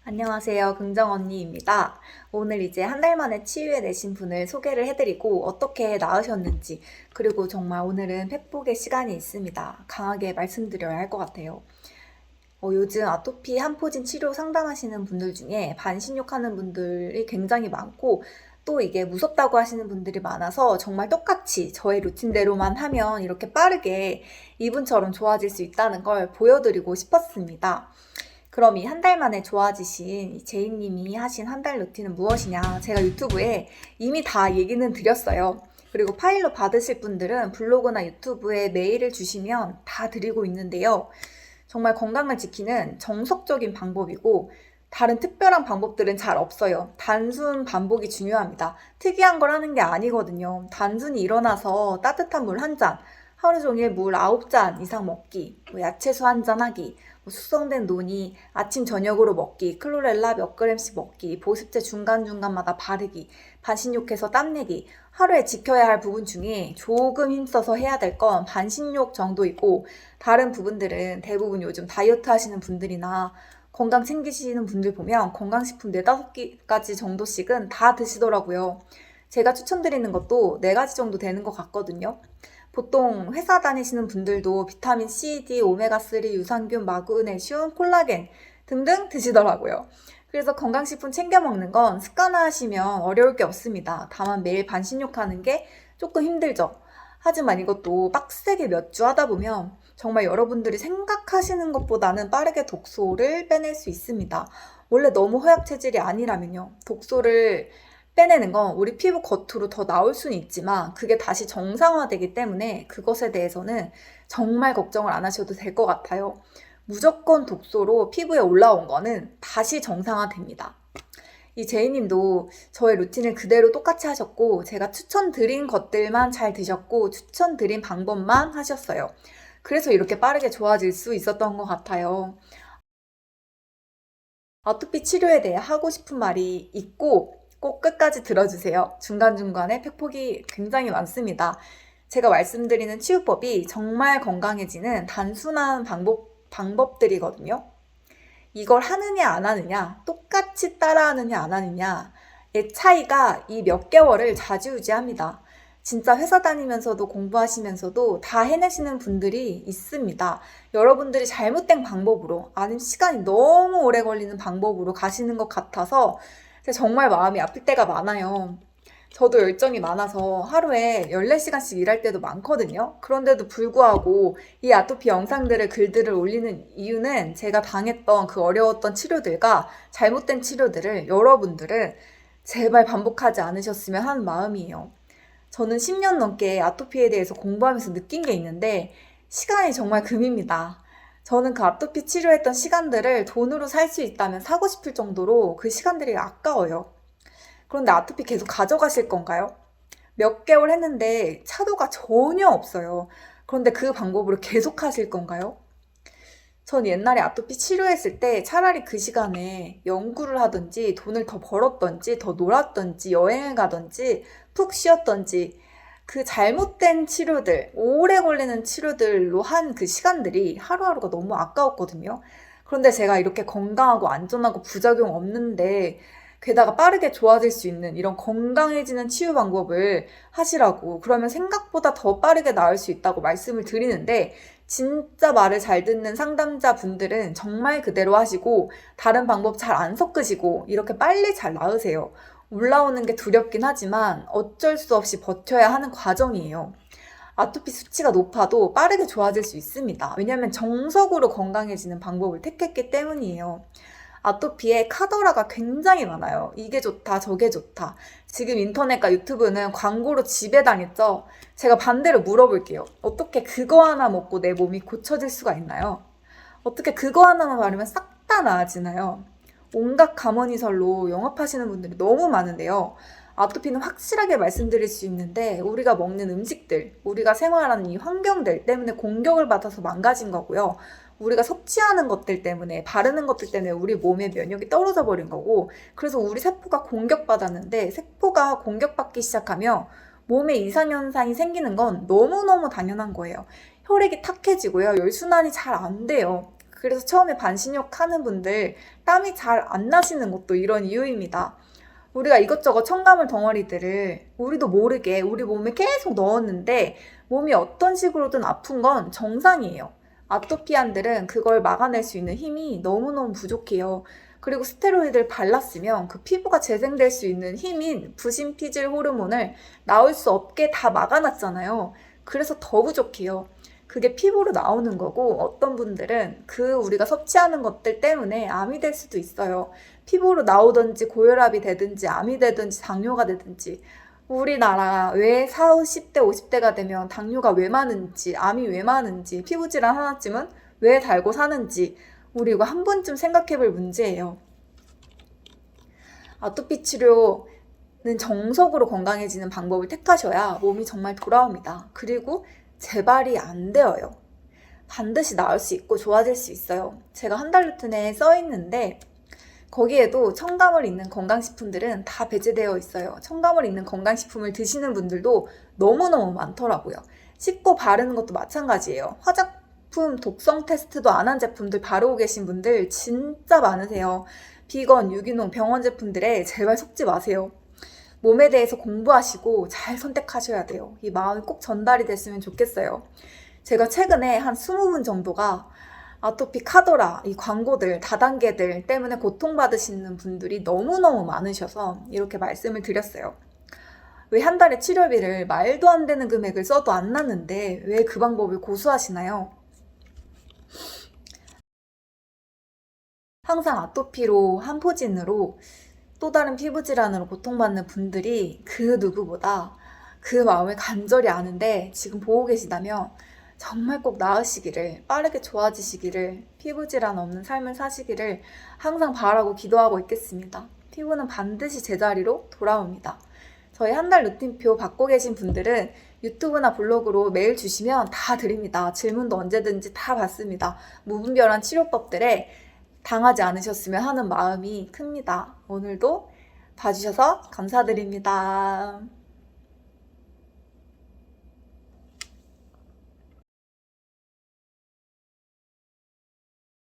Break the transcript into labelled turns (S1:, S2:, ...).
S1: 안녕하세요. 긍정 언니입니다. 오늘 이제 한 달 만에 치유해 내신 분을 소개를 해드리고 어떻게 나으셨는지, 그리고 정말 오늘은 팩복의 시간이 있습니다. 강하게 말씀드려야 할 것 같아요. 요즘 아토피 한포진 치료 상담하시는 분들 중에 반신욕하는 분들이 굉장히 많고, 또 이게 무섭다고 하시는 분들이 많아서 정말 똑같이 저의 루틴대로만 하면 이렇게 빠르게 이분처럼 좋아질 수 있다는 걸 보여드리고 싶었습니다. 그럼 이 한 달 만에 좋아지신 제이님이 하신 한 달 루틴은 무엇이냐? 제가 유튜브에 이미 다 얘기는 드렸어요. 그리고 파일로 받으실 분들은 블로그나 유튜브에 메일을 주시면 다 드리고 있는데요. 정말 건강을 지키는 정석적인 방법이고 다른 특별한 방법들은 잘 없어요. 단순 반복이 중요합니다. 특이한 걸 하는 게 아니거든요. 단순히 일어나서 따뜻한 물 한 잔, 하루 종일 물 9잔 이상 먹기, 야채수 한 잔 하기, 숙성된 논이 아침 저녁으로 먹기, 클로렐라 몇 그램씩 먹기, 보습제 중간중간마다 바르기, 반신욕해서 땀내기, 하루에 지켜야 할 부분 중에 조금 힘써서 해야 될 건 반신욕 정도이고, 다른 부분들은 대부분 요즘 다이어트 하시는 분들이나 건강 챙기시는 분들 보면 건강식품 4-5가지 정도씩은 다 드시더라고요. 제가 추천드리는 것도 4가지 정도 되는 것 같거든요. 보통 회사 다니시는 분들도 비타민 C, D, 오메가3, 유산균, 마그네슘, 콜라겐 등등 드시더라고요. 그래서 건강식품 챙겨 먹는 건 습관화하시면 어려울 게 없습니다. 다만 매일 반신욕하는 게 조금 힘들죠. 하지만 이것도 빡세게 몇 주 하다 보면 정말 여러분들이 생각하시는 것보다는 빠르게 독소를 빼낼 수 있습니다. 원래 너무 허약 체질이 아니라면요. 독소를 빼내는 건 우리 피부 겉으로 더 나올 수는 있지만 그게 다시 정상화되기 때문에 그것에 대해서는 정말 걱정을 안 하셔도 될 것 같아요. 무조건 독소로 피부에 올라온 거는 다시 정상화됩니다. 이 제이님도 저의 루틴을 그대로 똑같이 하셨고, 제가 추천드린 것들만 잘 드셨고 추천드린 방법만 하셨어요. 그래서 이렇게 빠르게 좋아질 수 있었던 것 같아요. 아토피 치료에 대해 하고 싶은 말이 있고 꼭 끝까지 들어주세요. 중간중간에 팩폭이 굉장히 많습니다. 제가 말씀드리는 치유법이 정말 건강해지는 단순한 방법들이거든요. 이걸 하느냐 안 하느냐, 똑같이 따라하느냐 안 하느냐의 차이가 이 몇 개월을 좌지우지합니다. 진짜 회사 다니면서도 공부하시면서도 다 해내시는 분들이 있습니다. 여러분들이 잘못된 방법으로, 아니면 시간이 너무 오래 걸리는 방법으로 가시는 것 같아서 정말 마음이 아플 때가 많아요. 저도 열정이 많아서 하루에 14시간씩 일할 때도 많거든요. 그런데도 불구하고 이 아토피 영상들을, 글들을 올리는 이유는 제가 당했던 그 어려웠던 치료들과 잘못된 치료들을 여러분들은 제발 반복하지 않으셨으면 하는 마음이에요. 저는 10년 넘게 아토피에 대해서 공부하면서 느낀 게 있는데 시간이 정말 금입니다. 저는 그 아토피 치료했던 시간들을 돈으로 살 수 있다면 사고 싶을 정도로 그 시간들이 아까워요. 그런데 아토피 계속 가져가실 건가요? 몇 개월 했는데 차도가 전혀 없어요. 그런데 그 방법으로 계속 하실 건가요? 전 옛날에 아토피 치료했을 때 차라리 그 시간에 연구를 하든지 돈을 더 벌었던지 더 놀았던지 여행을 가든지 푹 쉬었던지 그 잘못된 치료들, 오래 걸리는 치료들로 한 그 시간들이 하루하루가 너무 아까웠거든요. 그런데 제가 이렇게 건강하고 안전하고 부작용 없는데 게다가 빠르게 좋아질 수 있는 이런 건강해지는 치유 방법을 하시라고, 그러면 생각보다 더 빠르게 나을 수 있다고 말씀을 드리는데, 진짜 말을 잘 듣는 상담자 분들은 정말 그대로 하시고 다른 방법 잘 안 섞으시고 이렇게 빨리 잘 나으세요. 올라오는 게 두렵긴 하지만 어쩔 수 없이 버텨야 하는 과정이에요. 아토피 수치가 높아도 빠르게 좋아질 수 있습니다. 왜냐하면 정석으로 건강해지는 방법을 택했기 때문이에요. 아토피에 카더라가 굉장히 많아요. 이게 좋다, 저게 좋다. 지금 인터넷과 유튜브는 광고로 지배당했죠. 제가 반대로 물어볼게요. 어떻게 그거 하나 먹고 내 몸이 고쳐질 수가 있나요? 어떻게 그거 하나만 바르면 싹 다 나아지나요? 온갖 감언이설로 영업하시는 분들이 너무 많은데요. 아토피는 확실하게 말씀드릴 수 있는데 우리가 먹는 음식들, 우리가 생활하는 이 환경들 때문에 공격을 받아서 망가진 거고요. 우리가 섭취하는 것들 때문에, 바르는 것들 때문에 우리 몸의 면역이 떨어져 버린 거고, 그래서 우리 세포가 공격받았는데 세포가 공격받기 시작하면 몸에 이상현상이 생기는 건 너무너무 당연한 거예요. 혈액이 탁해지고요. 혈순환이 잘 안 돼요. 그래서 처음에 반신욕 하는 분들 땀이 잘 안 나시는 것도 이런 이유입니다. 우리가 이것저것 첨가물 덩어리들을 우리도 모르게 우리 몸에 계속 넣었는데 몸이 어떤 식으로든 아픈 건 정상이에요. 아토피안들은 그걸 막아낼 수 있는 힘이 너무너무 부족해요. 그리고 스테로이드를 발랐으면 그 피부가 재생될 수 있는 힘인 부신피질 호르몬을 나올 수 없게 다 막아놨잖아요. 그래서 더 부족해요. 그게 피부로 나오는 거고 어떤 분들은 그 우리가 섭취하는 것들 때문에 암이 될 수도 있어요. 피부로 나오든지 고혈압이 되든지 암이 되든지 당뇨가 되든지 우리나라 왜 40, 50대, 50대가 되면 당뇨가 왜 많은지 암이 왜 많은지 피부 질환 하나쯤은 왜 달고 사는지 우리 이거 한 번쯤 생각해 볼 문제예요. 아토피 치료는 정석으로 건강해지는 방법을 택하셔야 몸이 정말 돌아옵니다. 그리고 재발이 안 되어요. 반드시 나을 수 있고 좋아질 수 있어요. 제가 한 달 루틴에 써 있는데 거기에도 첨가물 있는 건강식품들은 다 배제되어 있어요. 첨가물 있는 건강식품을 드시는 분들도 너무너무 많더라고요. 씻고 바르는 것도 마찬가지예요. 화장품 독성 테스트도 안 한 제품들 바르고 계신 분들 진짜 많으세요. 비건, 유기농, 병원 제품들에 제발 속지 마세요. 몸에 대해서 공부하시고 잘 선택하셔야 돼요. 이 마음이 꼭 전달이 됐으면 좋겠어요. 제가 최근에 한 20분 정도가 아토피 카더라, 이 광고들, 다단계들 때문에 고통받으시는 분들이 너무너무 많으셔서 이렇게 말씀을 드렸어요. 왜 한 달에 치료비를 말도 안 되는 금액을 써도 안 나는데 왜 그 방법을 고수하시나요? 항상 아토피로 한포진으로 또 다른 피부 질환으로 고통받는 분들이 그 누구보다 그 마음을 간절히 아는데 지금 보고 계시다면 정말 꼭 나으시기를, 빠르게 좋아지시기를, 피부 질환 없는 삶을 사시기를 항상 바라고 기도하고 있겠습니다. 피부는 반드시 제자리로 돌아옵니다. 저희 한 달 루틴표 받고 계신 분들은 유튜브나 블로그로 메일 주시면 다 드립니다. 질문도 언제든지 다 받습니다. 무분별한 치료법들에 당하지 않으셨으면 하는 마음이 큽니다. 오늘도 봐주셔서 감사드립니다.